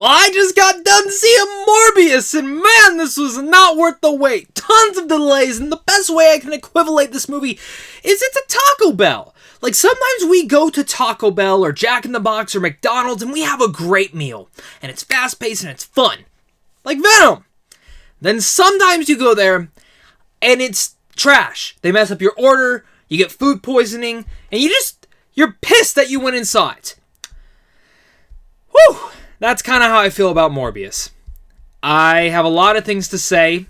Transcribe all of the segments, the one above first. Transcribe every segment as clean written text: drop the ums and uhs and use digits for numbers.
Well, I just got done seeing Morbius, and man, this was not worth the wait. Tons of delays, and the best way I can equivalent this movie is it's a Taco Bell. Like, sometimes we go to Taco Bell or Jack in the Box or McDonald's and we have a great meal. And it's fast-paced and it's fun. Like Venom. Then sometimes you go there and it's trash. They mess up your order, you get food poisoning, and you're pissed that you went inside. Whew. That's kind of how I feel about Morbius. I have a lot of things to say.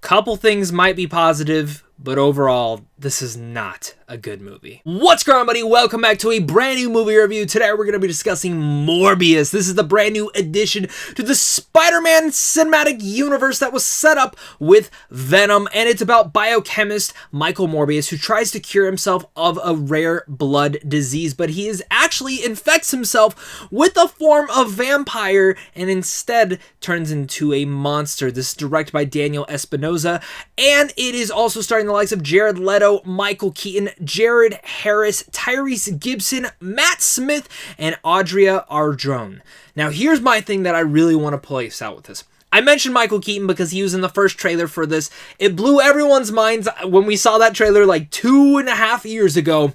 Couple things might be positive, but overall, this is not a good movie. What's going on, buddy? Welcome back to a brand new movie review. Today, we're going to be discussing Morbius. This is the brand new addition to the Spider-Man cinematic universe that was set up with Venom, and it's about biochemist Michael Morbius, who tries to cure himself of a rare blood disease, but he actually infects himself with a form of vampire and instead turns into a monster. This is directed by Daniel Espinosa, and it is also starring the likes of Jared Leto, Michael Keaton, Jared Harris, Tyrese Gibson, Matt Smith, and Adria Arjona. Now, here's my thing that I really want to place out with this. I mentioned Michael Keaton because he was in the first trailer for this. It blew everyone's minds when we saw that trailer like 2.5 years ago.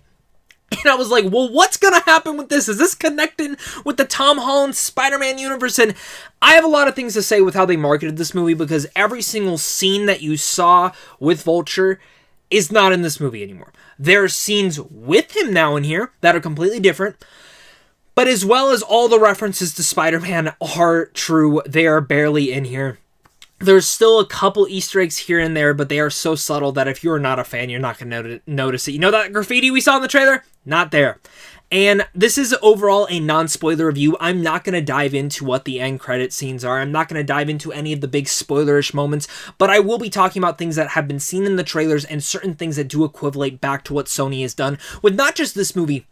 And I was like, well, what's going to happen with this? Is this connecting with the Tom Holland Spider-Man universe? And I have a lot of things to say with how they marketed this movie, because every single scene that you saw with Vulture is not in this movie anymore. There are scenes with him now in here that are completely different, but as well as all the references to Spider-Man are true, they are barely in here. There's still a couple Easter eggs here and there, but they are so subtle that if you're not a fan, you're not going to notice it. You know that graffiti we saw in the trailer? Not there. And this is overall a non-spoiler review. I'm not going to dive into what the end credit scenes are. I'm not going to dive into any of the big spoilerish moments, but I will be talking about things that have been seen in the trailers and certain things that do equivalent back to what Sony has done with not just this movie,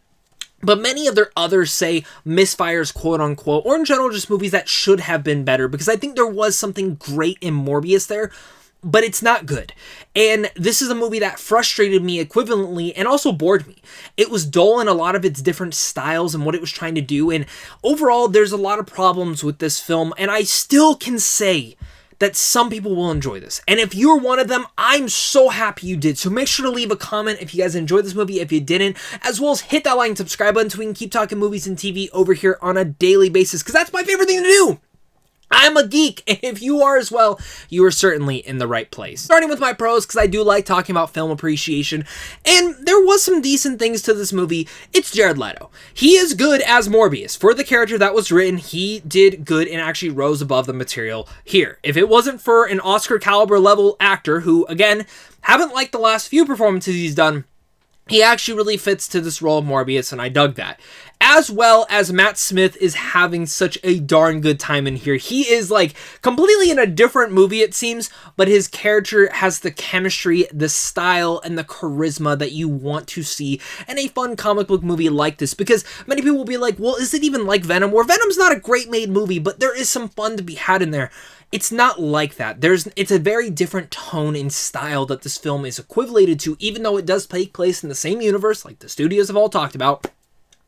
but many of their others, say, misfires, quote-unquote, or in general just movies that should have been better, because I think there was something great in Morbius there, but it's not good. And this is a movie that frustrated me equivalently and also bored me. It was dull in a lot of its different styles and what it was trying to do, and overall, there's a lot of problems with this film, and I still can say that some people will enjoy this. And if you're one of them, I'm so happy you did. So make sure to leave a comment if you guys enjoyed this movie, if you didn't, as well as hit that like and subscribe button so we can keep talking movies and TV over here on a daily basis, because that's my favorite thing to do. I'm a geek, and if you are as well, you are certainly in the right place. Starting with my pros, because I do like talking about film appreciation, and there was some decent things to this movie. It's Jared Leto. He is good as Morbius. For the character that was written, he did good and actually rose above the material here. If it wasn't for an Oscar caliber level actor, who, again, haven't liked the last few performances he's done, he actually really fits to this role of Morbius, and I dug that. As well as Matt Smith is having such a darn good time in here. He is like completely in a different movie, it seems, but his character has the chemistry, the style, and the charisma that you want to see in a fun comic book movie like this. Because many people will be like, well, is it even like Venom? Where Venom's not a great made movie, but there is some fun to be had in there. It's not like that. It's a very different tone and style that this film is equivalated to, even though it does take place in the same universe, like the studios have all talked about.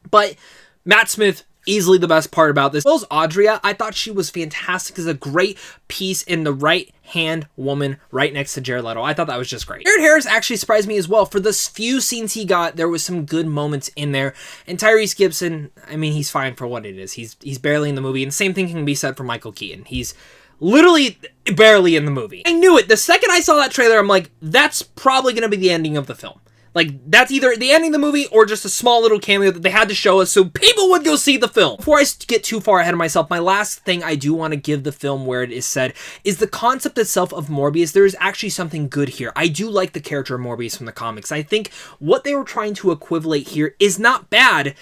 But Matt Smith, easily the best part about this. As well as Adria, I thought she was fantastic as a great piece in the right-hand woman right next to Jared Leto. I thought that was just great. Jared Harris actually surprised me as well. For the few scenes he got, there was some good moments in there. And Tyrese Gibson, I mean, he's fine for what it is. He's barely in the movie. And the same thing can be said for Michael Keaton. He's literally barely in the movie. I knew it. The second I saw that trailer, I'm like, that's probably going to be the ending of the film. Like, that's either the ending of the movie or just a small little cameo that they had to show us so people would go see the film. Before I get too far ahead of myself, my last thing I do want to give the film where it is said is the concept itself of Morbius. There is actually something good here. I do like the character of Morbius from the comics. I think what they were trying to equivalate here is not bad,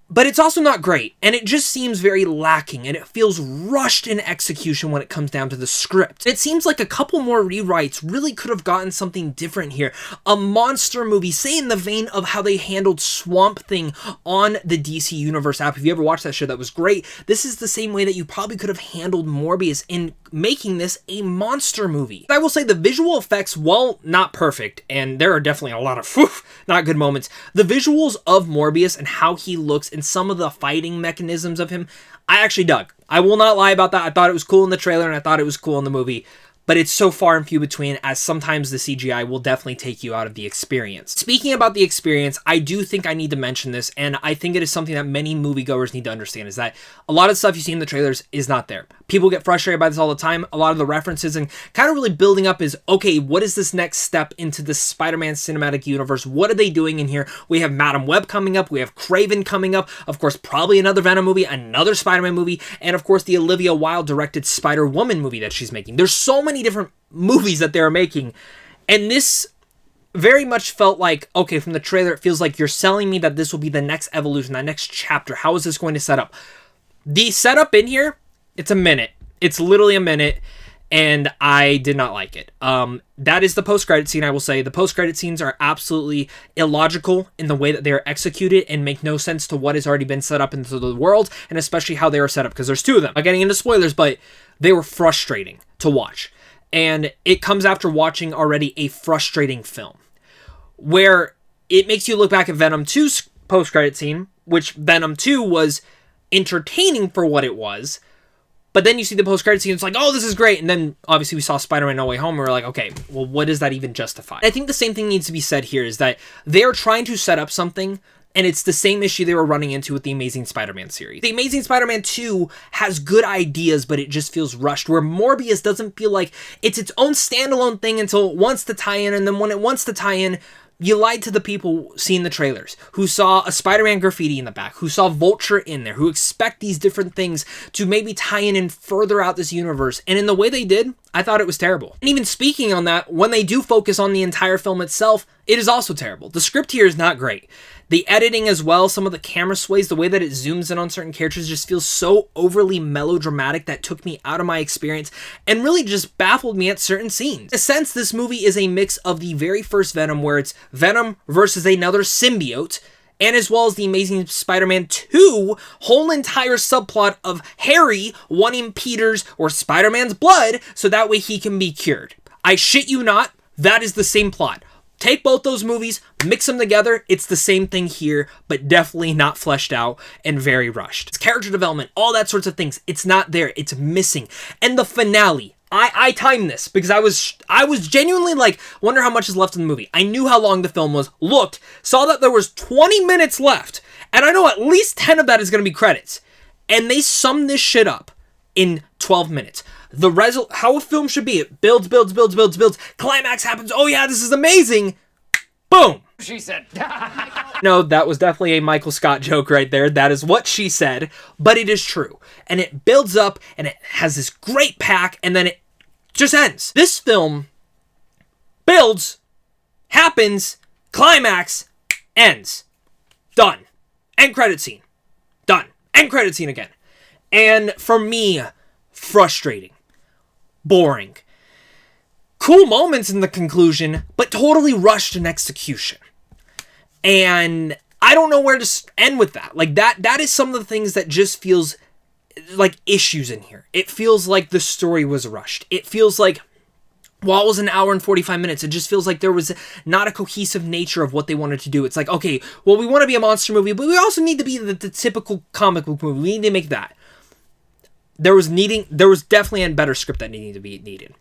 but it's also not great, and it just seems very lacking, and it feels rushed in execution when it comes down to the script. It seems like a couple more rewrites really could have gotten something different here. A monster movie, say in the vein of how they handled Swamp Thing on the DC Universe app. If you ever watched that show, that was great. This is the same way that you probably could have handled Morbius in making this a monster movie. I will say the visual effects, while not perfect, and there are definitely a lot of not good moments, the visuals of Morbius and how he looks and some of the fighting mechanisms of him, I actually dug. I will not lie about that. I thought it was cool in the trailer, and I thought it was cool in the movie. But it's so far and few between, as sometimes the CGI will definitely take you out of the experience. Speaking about the experience, I do think I need to mention this, and I think it is something that many moviegoers need to understand, is that a lot of stuff you see in the trailers is not there. People get frustrated by this all the time. A lot of the references and kind of really building up is, okay, what is this next step into the Spider-Man cinematic universe? What are they doing in here? We have Madam Web coming up. We have Kraven coming up. Of course, probably another Venom movie, another Spider-Man movie, and of course the Olivia Wilde directed Spider-Woman movie that she's making. There's so many different movies that they're making, and this very much felt like, okay, from the trailer, it feels like you're selling me that this will be the next evolution, that next chapter. How is this going to set up? The setup in here, it's a minute. It's literally a minute, and I did not like it. That is the post-credit scene, I will say. The post-credit scenes are absolutely illogical in the way that they are executed and make no sense to what has already been set up into the world, and especially how they are set up, because there's two of them. I'm not getting into spoilers, but they were frustrating to watch. And it comes after watching already a frustrating film, where it makes you look back at Venom 2's post-credit scene, which Venom 2 was entertaining for what it was, but then you see the post-credit scene, it's like, oh, this is great, and then obviously we saw Spider-Man No Way Home, and we're like, okay, well, what does that even justify? I think the same thing needs to be said here, is that they are trying to set up something, and it's the same issue they were running into with the Amazing Spider-Man series. The Amazing Spider-Man 2 has good ideas, but it just feels rushed, where Morbius doesn't feel like it's its own standalone thing until it wants to tie in, and then when it wants to tie in, you lied to the people seeing the trailers, who saw a Spider-Man graffiti in the back, who saw Vulture in there, who expect these different things to maybe tie in and further out this universe. And in the way they did, I thought it was terrible. And even speaking on that, when they do focus on the entire film itself, it is also terrible. The script here is not great. The editing as well, some of the camera sways, the way that it zooms in on certain characters just feels so overly melodramatic that took me out of my experience and really just baffled me at certain scenes. In a sense, this movie is a mix of the very first Venom, where it's Venom versus another symbiote, and as well as the Amazing Spider-Man 2 whole entire subplot of Harry wanting Peter's or Spider-Man's blood so that way he can be cured. I shit you not, that is the same plot. Take both those movies, mix them together, it's the same thing here, but definitely not fleshed out and very rushed. It's character development, all that sorts of things, it's not there, it's missing. And the finale, I timed this because I was genuinely like, wonder how much is left in the movie. I knew how long the film was, looked, saw that there was 20 minutes left, and I know at least 10 of that is going to be credits. And they summed this shit up in 12 minutes. How a film should be, it builds, climax happens, oh yeah, this is amazing, boom. She said. No, that was definitely a Michael Scott joke right there. That is what she said, but it is true. And it builds up, and it has this great pack, and then it just ends. This film builds, happens, climax, ends. Done. End credit scene. Done. End credit scene again. And for me, frustrating. Boring. Cool moments in the conclusion, but totally rushed in execution. And I don't know where to end with that. Like, that is some of the things that just feels like issues in here. It feels like the story was rushed. It feels like, while it was an hour and 45 minutes, it just feels like there was not a cohesive nature of what they wanted to do. It's like, okay, well, we want to be a monster movie, but we also need to be the typical comic book movie. We need to make that. There was definitely a better script that needed to be needed.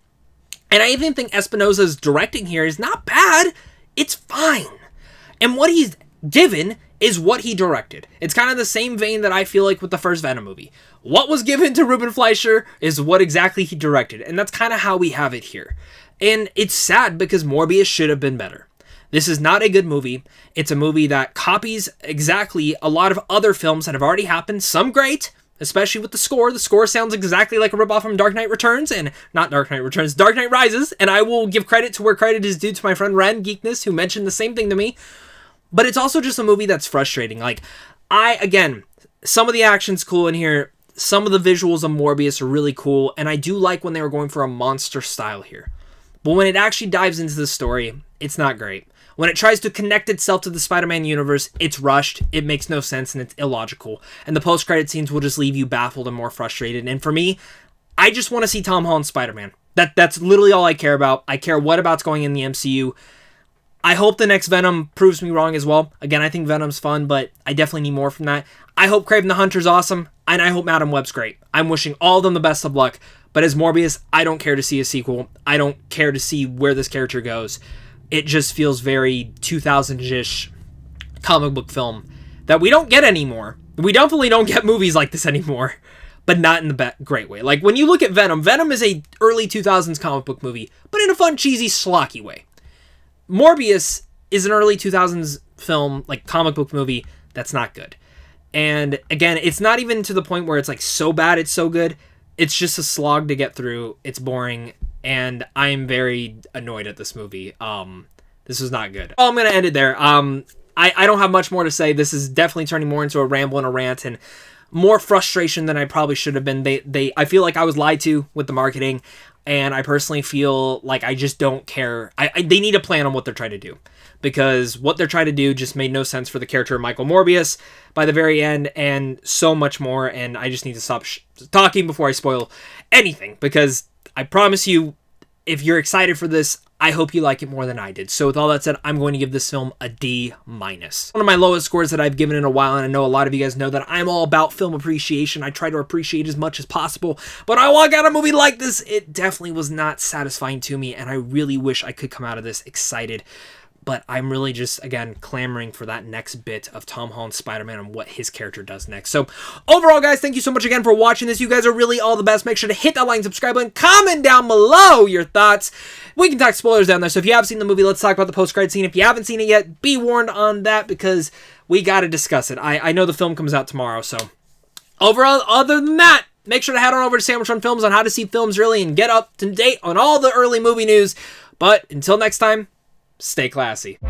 And I even think Espinosa's directing here is not bad. It's fine. And what he's given is what he directed. It's kind of the same vein that I feel like with the first Venom movie. What was given to Ruben Fleischer is what exactly he directed. And that's kind of how we have it here. And it's sad because Morbius should have been better. This is not a good movie. It's a movie that copies exactly a lot of other films that have already happened. Some great, especially with the score. The score sounds exactly like a ripoff from Dark Knight Returns, and not Dark Knight Returns, Dark Knight Rises, and I will give credit to where credit is due to my friend Ren Geekness, who mentioned the same thing to me. But it's also just a movie that's frustrating. Like, again, some of the action's cool in here, some of the visuals of Morbius are really cool, and I do like when they were going for a monster style here. But when it actually dives into the story, it's not great. When it tries to connect itself to the Spider-Man universe, it's rushed, it makes no sense, and it's illogical. And the post-credit scenes will just leave you baffled and more frustrated. And for me, I just want to see Tom Holland's Spider-Man. That's literally all I care about. I care what about's going in the MCU. I hope the next Venom proves me wrong as well. Again, I think Venom's fun, but I definitely need more from that. I hope Kraven the Hunter's awesome, and I hope Madam Web's great. I'm wishing all of them the best of luck, but as Morbius, I don't care to see a sequel. I don't care to see where this character goes. It just feels very 2000-ish comic book film that we don't get anymore. We definitely don't get movies like this anymore, but not in the great way. Like, when you look at Venom, Venom is a early 2000s comic book movie, but in a fun, cheesy, schlocky way. Morbius is an early 2000s film, like comic book movie, that's not good. And again, it's not even to the point where it's like so bad it's so good. It's just a slog to get through. It's boring, and I'm very annoyed at this movie. This was not good. Oh, I'm gonna end it there. I don't have much more to say. This is definitely turning more into a ramble and a rant, and more frustration than I probably should have been. I feel like I was lied to with the marketing, and I personally feel like I just don't care. They need a plan on what they're trying to do, because what they're trying to do just made no sense for the character of Michael Morbius by the very end, and so much more, and I just need to stop talking before I spoil anything, because I promise you, if you're excited for this, I hope you like it more than I did. So with all that said, I'm going to give this film a D-. One of my lowest scores that I've given in a while, and I know a lot of you guys know that I'm all about film appreciation. I try to appreciate as much as possible, but I walk out a movie like this, it definitely was not satisfying to me, and I really wish I could come out of this excited. But I'm really just, again, clamoring for that next bit of Tom Holland's Spider-Man and what his character does next. So, overall, guys, thank you so much again for watching this. You guys are really all the best. Make sure to hit that like and subscribe button. Comment down below your thoughts. We can talk spoilers down there. So, if you have seen the movie, let's talk about the post-credit scene. If you haven't seen it yet, be warned on that, because we got to discuss it. I know the film comes out tomorrow, so. Overall, other than that, make sure to head on over to Sandwich on Films on how to see films early and get up to date on all the early movie news. But, until next time, stay classy.